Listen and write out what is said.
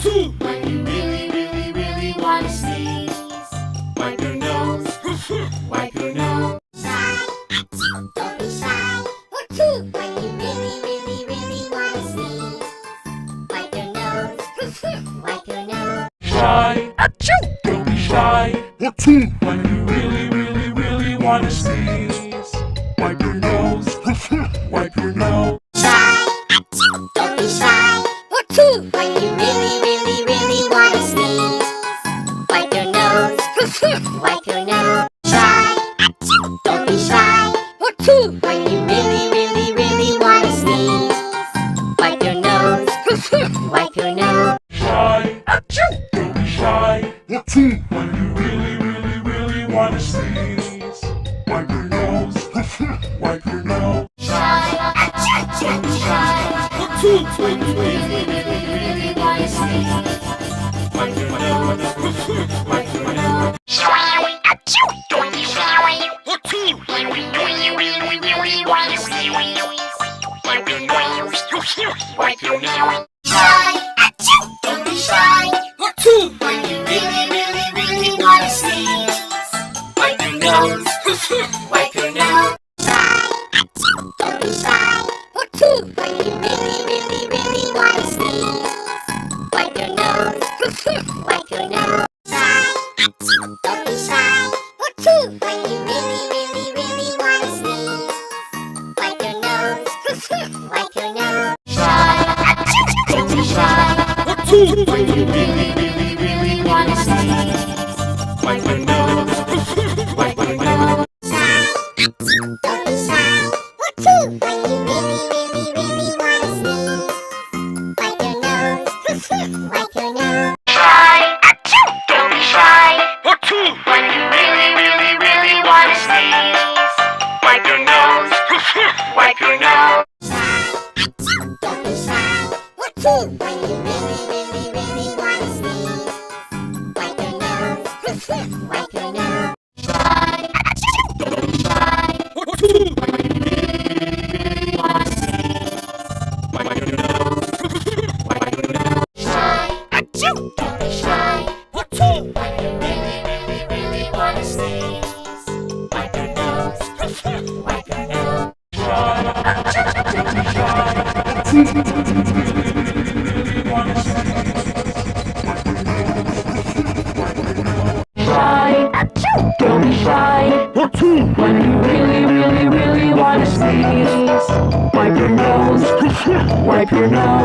Achoo! When you really, really, really want to sneeze, wipe your nose, wipe your nose. Shy, achoo, don't be shy. Achoo! When you really, really, really want to sneeze, wipe your nose, wipe your nose. Shy, achoo! Don't be shy. Achoo! When you really, really, really want to sneeze, wipe your nose, wipe your nose. Shy, achoo, don't be shy. Achoo! When you really, really, really want to sneeze, wipe your nose, wipe your nose. Shy, achoo, don't be shy. Achoo! When you really, really, really want to sneeze, wipe your nose, wipe your nose. Shy, achoo! Don't be shy. Achoo! When you really, really, really want to sneeze, wipe your nose, wipe your nose. Shy, achoo, don't be shy. Achoo! When you really, really, really want to sneeze, wipe your nose, wipe your nose. Shy, achoo, don't be shy. Achoo! When you really, really, really want to sneeze, wipe your nose, wipe your nose. Shy, achoo, don't be shy. Achoo! When you really, really, really want to sneeze, wipe your nose, wipe your nose. Shy, achoo, don't be shy. Achoo! When you really, really, really want to sneeze, wipe your nose, wipe your nose. Shy, achoo, don't be shy. Achoo! When you really, really, really want to sneeze, wipe your nose, wipe your nose. Shy, achoo, don't be shy. Achoo! When you really, really, really want to sneeze, wipe your nose, wipe your nose. Shy, achoo, don't be shy. Achoo! When you really, really, really want to sneeze, wipe your nose, wipe your nose. Shy, achoo, don't be shy. Achoo! When you really, really, really want to sneeze, wipe your nose, wipe your nose. Shy, achoo, don't be shy. Achoo! When you really, really, really want to sneeze, wipe your nose, wipe your nose. Shy, achoo, don't be shy. Achoo! When you really, really want to sneeze, Wipe your nose, wipe your nose. shy, achoo, don't be shy. Achoo! When you really, really, really want to sneeze, wipe your nose, wipe your nose. Shy, achoo! Don't be shy. Achoo! When you really, really, really want to sneeze, wipe your nose, wipe your nose.